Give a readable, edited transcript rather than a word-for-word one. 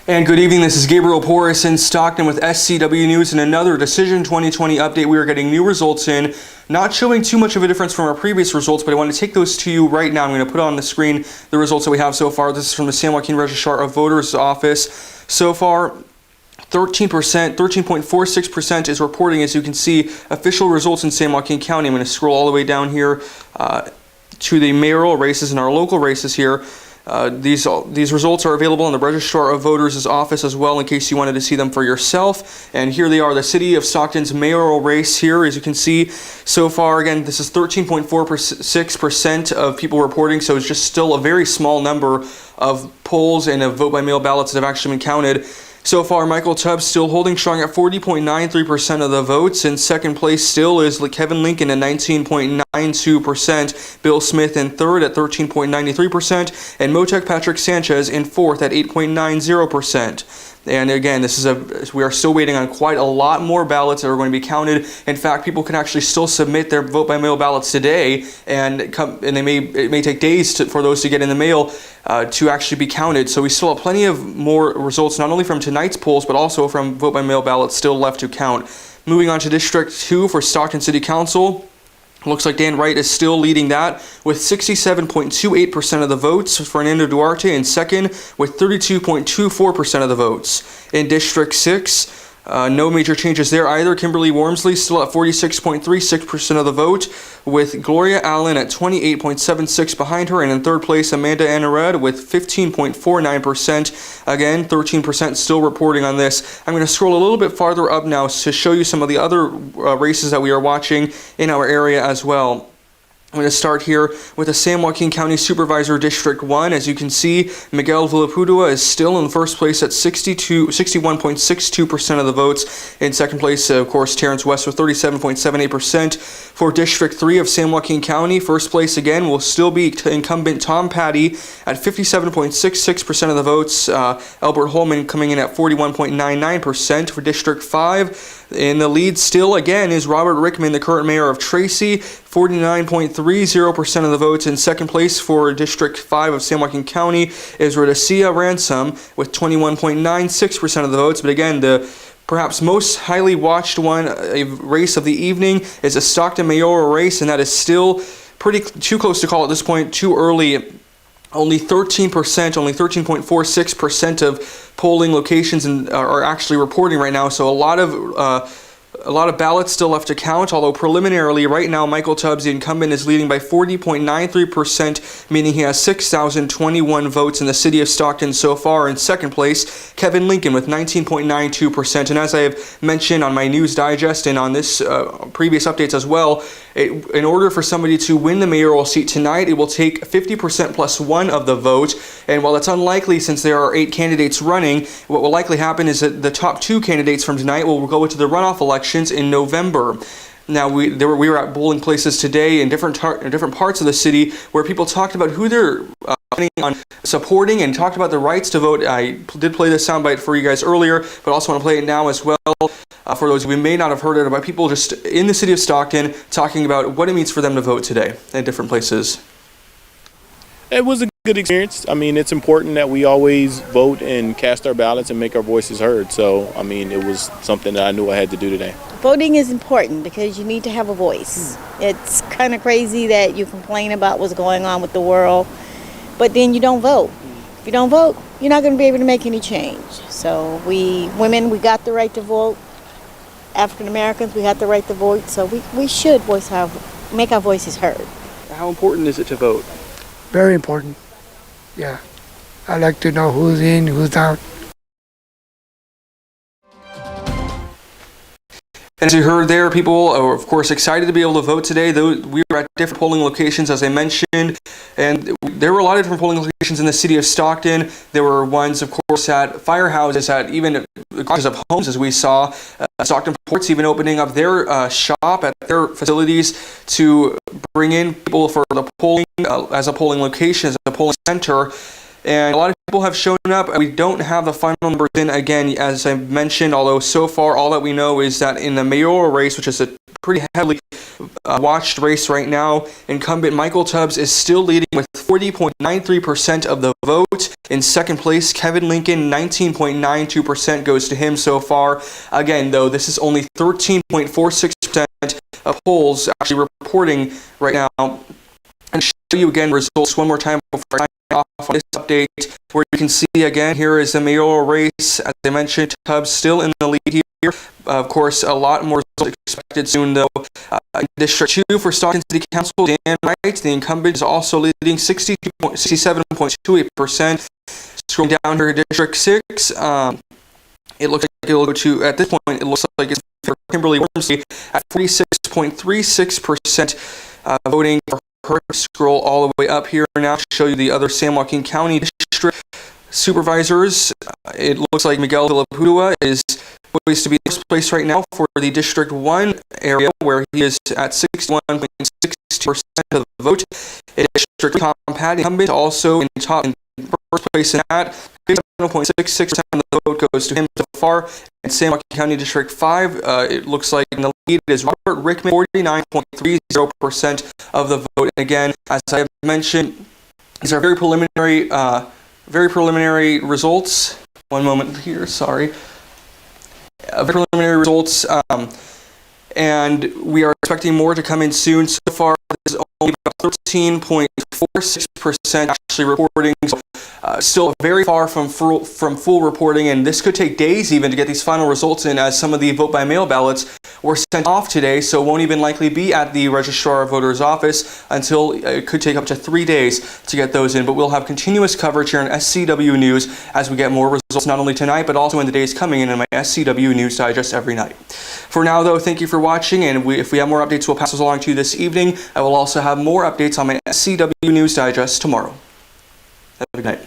And good evening, this is Gabriel Porras in Stockton with SCW News and another Decision 2020 update. We are getting new results in, not showing too much of a difference from our previous results, but I want to take those to you right now. I'm going to put on the screen the results that we have so far. This is from the San Joaquin Registrar of Voters office. So far, 13.46% is reporting, as you can see, official results in San Joaquin County. I'm going to scroll all the way down here to the mayoral races and our local races here. These results are available in the Registrar of Voters' office as well in case you wanted to see them for yourself. And here they are, the City of Stockton's mayoral race here. As you can see, so far, again, this is 13.46% of people reporting, so it's just still a very small number of polls and of vote-by-mail ballots that have actually been counted. So far, Michael Tubbs still holding strong at 40.93% of the votes. In second place still is Kevin Lincoln at 19.92%, Bill Smith in third at 13.93%, and Motek Patrick Sanchez in fourth at 8.90%. And again, we are still waiting on quite a lot more ballots that are going to be counted. In fact, people can actually still submit their vote-by-mail ballots today, and it may take days for those to get in the mail to actually be counted. So we still have plenty of more results, not only from tonight's polls, but also from vote-by-mail ballots still left to count. Moving on to District 2 for Stockton City Council. Looks like Dan Wright is still leading that with 67.28% of the votes. Fernando Duarte in second with 32.24% of the votes. In District 6, no major changes there either. Kimberly Wormsley still at 46.36% of the vote, with Gloria Allen at 28.76% behind her, and in third place Amanda Anared with 15.49%. Again, 13% still reporting on this. I'm going to scroll a little bit farther up now to show you some of the other races that we are watching in our area as well. I'm going to start here with the San Joaquin County Supervisor District 1. As you can see, Miguel Villapudua is still in first place at 61.62% of the votes. In second place, of course, Terrence West with 37.78%. For District 3 of San Joaquin County, first place again will still be incumbent Tom Patty at 57.66% of the votes. Albert Holman coming in at 41.99%. For District 5, in the lead still again is Robert Rickman, the current mayor of Tracy, 49.30% of the votes. In second place for District 5 of San Joaquin County is Rhodesia Ransom with 21.96% of the votes. But again, the perhaps most highly watched race of the evening is a Stockton mayoral race, and that is still too close to call at this point, too early. Only 13.46% of polling locations are actually reporting right now. So a lot of ballots still left to count, although preliminarily right now Michael Tubbs, the incumbent, is leading by 40.93%, meaning he has 6,021 votes in the city of Stockton so far. In second place, Kevin Lincoln with 19.92%. And as I have mentioned on my news digest and on this previous updates as well, in order for somebody to win the mayoral seat tonight, it will take 50% plus one of the vote. And while it's unlikely since there are 8 candidates running, what will likely happen is that the top 2 candidates from tonight will go into the runoff elections in November. Now, we were at polling places today in different parts of the city where people talked about who they're planning on supporting and talked about the rights to vote. I did play this soundbite for you guys earlier, but also want to play it now as well. For those who may not have heard it, about people just in the city of Stockton talking about what it means for them to vote today in different places. It was a good experience. I mean, it's important that we always vote and cast our ballots and make our voices heard. So, I mean, it was something that I knew I had to do today. Voting is important because you need to have a voice. It's kind of crazy that you complain about what's going on with the world, but then you don't vote. If you don't vote, you're not going to be able to make any change. So women, we got the right to vote. African Americans, we have the right to vote. So we should make our voices heard. How important is it to vote? Very important. Yeah. I like to know who's in, who's out. And as you heard there, people are, of course, excited to be able to vote today. We were at different polling locations, as I mentioned, and there were a lot of different polling locations in the city of Stockton. There were ones, of course, at firehouses, at even garages of homes, as we saw. Stockton Ports even opening up their shop at their facilities to bring in people for the polling as a polling location, as a polling center. And a lot of people have shown up. We don't have the final numbers in again, as I mentioned, although so far all that we know is that in the mayoral race, which is a pretty heavily watched race right now, incumbent Michael Tubbs is still leading with 40.93% of the vote. In second place, Kevin Lincoln, 19.92% goes to him so far. Again, though, this is only 13.46% of polls actually reporting right now. And show you again results one more time before I sign off on this update, where you can see again here is the mayoral race. As I mentioned, Tubbs still in the lead here. Of course, a lot more results expected soon, though. In District 2 for Stockton City Council, Dan Wright, the incumbent, is also leading 67.28%. Scrolling down here to District 6, it looks like it'll go to, at this point, it looks like it's for Kimberly Wormsley at 46.36% voting for her. Scroll all the way up here now to show you the other San Joaquin County district supervisors. It looks like Miguel Villapudua is poised to be in first place right now for the District 1 area, where he is at 61.62% of the vote. In District 3, Pat incumbent also in first place in that. 57.66% of the vote goes to him so far. In San Joaquin County District 5, it looks like in the lead is Robert Rickman, 49.30% of the vote. And again, as I have mentioned, these are very preliminary results. One moment here, sorry. Very preliminary results, and we are expecting more to come in soon. So far, this is only about 13.46% actually reporting. So, still very far from full reporting, and this could take days even to get these final results in, as some of the vote-by-mail ballots were sent off today, so won't even likely be at the Registrar of Voters' office until it could take up to 3 days to get those in. But we'll have continuous coverage here on SCW News as we get more results, not only tonight, but also in the days coming in my SCW News Digest every night. For now, though, thank you for watching, and if we have more updates, we'll pass those along to you this evening. I will also have more updates on my SCW News Digest tomorrow. Have a good night.